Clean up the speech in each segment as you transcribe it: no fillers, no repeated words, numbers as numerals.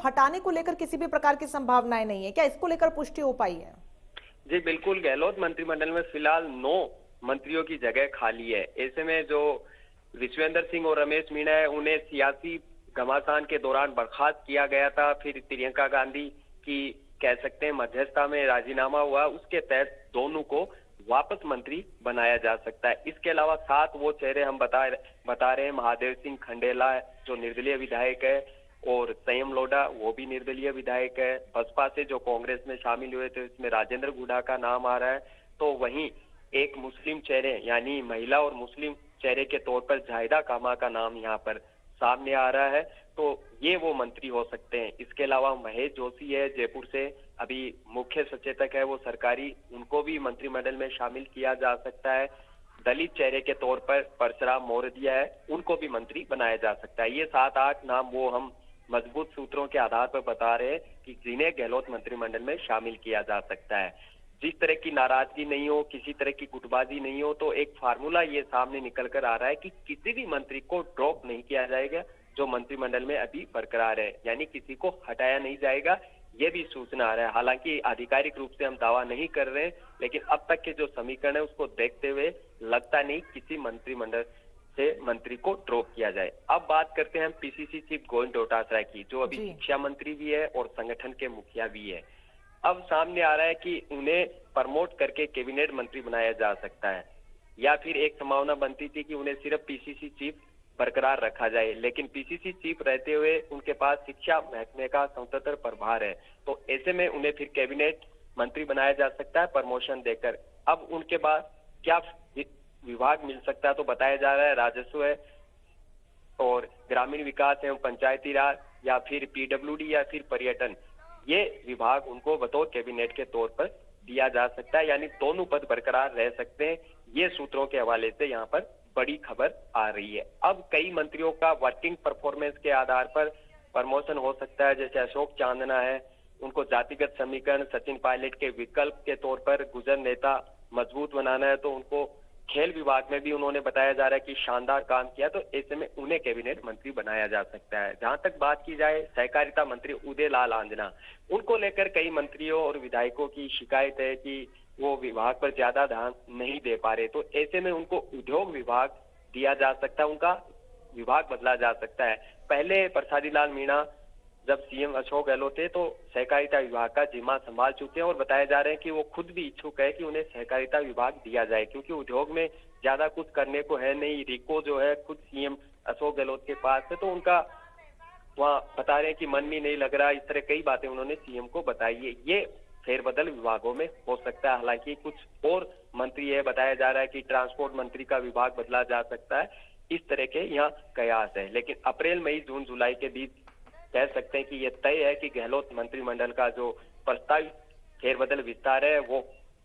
हटाने को लेकर किसी भी प्रकार की संभावनाएं नहीं है, क्या इसको लेकर पुष्टि हो पाई है? जी बिल्कुल, गहलोत मंत्रिमंडल में फिलहाल 9 मंत्रियों की जगह खाली है। ऐसे में जो विश्वेंद्र सिंह और रमेश मीणा है, उन्हें सियासी घमासान के दौरान बर्खास्त किया गया था। फिर प्रियंका गांधी की कह सकते हैं मध्यस्थता में राजीनामा हुआ, उसके तहत दोनों को वापस मंत्री बनाया जा सकता है। इसके अलावा 7 वो चेहरे हम बता रहे हैं। महादेव सिंह खंडेला जो निर्दलीय विधायक है, और संयम लोढ़ा वो भी निर्दलीय विधायक है। बसपा से जो कांग्रेस में शामिल हुए थे इसमें राजेंद्र गुढ़ा का नाम आ रहा है। तो वहीं एक मुस्लिम चेहरे यानी महिला और मुस्लिम चेहरे के तौर पर जाहिदा कामा का नाम यहाँ पर सामने आ रहा है। तो ये वो मंत्री हो सकते हैं। इसके अलावा महेश जोशी है जयपुर से, अभी मुख्य सचेतक है वो सरकारी, उनको भी मंत्रिमंडल में शामिल किया जा सकता है। दलित चेहरे के तौर पर परशुराम मौर्य है, उनको भी मंत्री बनाया जा सकता है। ये 7-8 नाम वो हम मजबूत सूत्रों के आधार पर बता रहे हैं कि जिन्हें गहलोत मंत्रिमंडल में शामिल किया जा सकता है। जिस तरह की नाराजगी नहीं हो, किसी तरह की गुटबाजी नहीं हो, तो एक फार्मूला ये सामने निकल कर आ रहा है कि किसी भी मंत्री को ड्रॉप नहीं किया जाएगा जो मंत्रिमंडल में अभी बरकरार है, यानी किसी को हटाया नहीं जाएगा। ये भी सूचना आ रहा है। हालांकि आधिकारिक रूप से हम दावा नहीं कर रहे हैं, लेकिन अब तक के जो समीकरण है उसको देखते हुए लगता नहीं किसी मंत्रिमंडल से मंत्री को ड्रॉप किया जाए। अब बात करते हैं हम पीसीसी चीफ गोविंद डोटासरा की, जो अभी शिक्षा मंत्री भी है और संगठन के मुखिया भी है। अब सामने आ रहा है कि उन्हें प्रमोट करके कैबिनेट मंत्री बनाया जा सकता है, या फिर एक संभावना बनती थी कि उन्हें सिर्फ पीसीसी चीफ बरकरार रखा जाए, लेकिन पीसीसी चीफ रहते हुए उनके पास शिक्षा महकमे का स्वतंत्र प्रभार है। तो ऐसे में उन्हें फिर कैबिनेट मंत्री बनाया जा सकता है प्रमोशन देकर। अब उनके बाद क्या विभाग मिल सकता है, तो बताया जा रहा है राजस्व है और ग्रामीण विकास एवं पंचायती राज, या फिर पीडब्ल्यूडी, या फिर पर्यटन। ये विभाग उनको बतौर कैबिनेट के तौर पर दिया जा सकता है, यानी दोनों पद बरकरार रह सकते हैं। ये सूत्रों के हवाले से यहाँ पर बड़ी खबर आ रही है। अब कई मंत्रियों का वर्किंग परफॉर्मेंस के आधार पर प्रमोशन हो सकता है। जैसे अशोक चांदना है, उनको जातिगत समीकरण सचिन पायलट के विकल्प के तौर पर गुजर नेता मजबूत बनाना है, तो उनको खेल विभाग में भी उन्होंने बताया जा रहा है कि शानदार काम किया, तो ऐसे में उन्हें कैबिनेट मंत्री बनाया जा सकता है। जहां तक बात की जाए सहकारिता मंत्री उदय लाल आंजना, उनको लेकर कई मंत्रियों और विधायकों की शिकायत है कि वो विभाग पर ज्यादा ध्यान नहीं दे पा रहे, तो ऐसे में उनको उद्योग विभाग दिया जा सकता है, उनका विभाग बदला जा सकता है। पहले प्रसादी लाल मीणा जब सीएम अशोक गहलोत थे तो सहकारिता विभाग का जिम्मा संभाल चुके हैं, और बताया जा रहे हैं कि वो खुद भी इच्छुक है कि उन्हें सहकारिता विभाग दिया जाए, क्योंकि उद्योग में ज्यादा कुछ करने को है नहीं। रिको जो है खुद सीएम अशोक गहलोत के पास है, तो उनका वहाँ बता रहे हैं कि मन भी नहीं लग रहा। इस तरह कई बातें उन्होंने सीएम को बताई है। ये फेरबदल विभागों में हो सकता है। हालांकि कुछ और मंत्री है, बताया जा रहा है कि ट्रांसपोर्ट मंत्री का विभाग बदला जा सकता है। इस तरह के यहाँ कयास है, लेकिन अप्रैल मई जून जुलाई के बीच कह सकते हैं कि यह तय है कि गहलोत मंत्रिमंडल का जो प्रस्तावित फेरबदल विस्तार है वो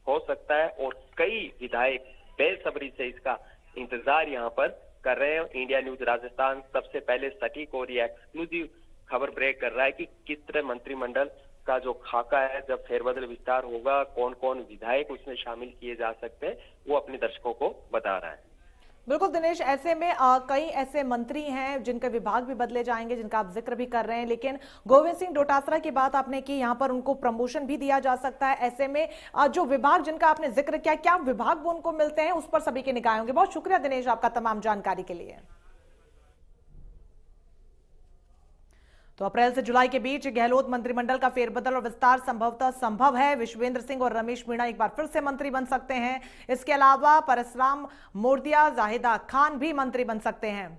हो सकता है, और कई विधायक बेसब्री से इसका इंतजार यहाँ पर कर रहे हैं। इंडिया न्यूज राजस्थान सबसे पहले सटीक और ये एक्सक्लूसिव खबर ब्रेक कर रहा है कि किस तरह मंत्रिमंडल का जो खाका है, जब फेरबदल विस्तार होगा, कौन कौन विधायक उसमें शामिल किए जा सकते हैं, वो अपने दर्शकों को बता रहा है। बिल्कुल दिनेश, ऐसे में कई ऐसे मंत्री हैं जिनके विभाग भी बदले जाएंगे, जिनका आप जिक्र भी कर रहे हैं, लेकिन गोविंद सिंह डोटासरा की बात आपने की, यहाँ पर उनको प्रमोशन भी दिया जा सकता है। ऐसे में जो विभाग जिनका आपने जिक्र किया, क्या विभाग वो उनको मिलते हैं, उस पर सभी की निगाहें होंगी। बहुत शुक्रिया दिनेश आपका तमाम जानकारी के लिए। तो अप्रैल से जुलाई के बीच गहलोत मंत्रिमंडल का फेरबदल और विस्तार संभवतः संभव है। विश्वेंद्र सिंह और रमेश मीणा एक बार फिर से मंत्री बन सकते हैं। इसके अलावा परशुराम मौर्य, जाहिदा खान भी मंत्री बन सकते हैं।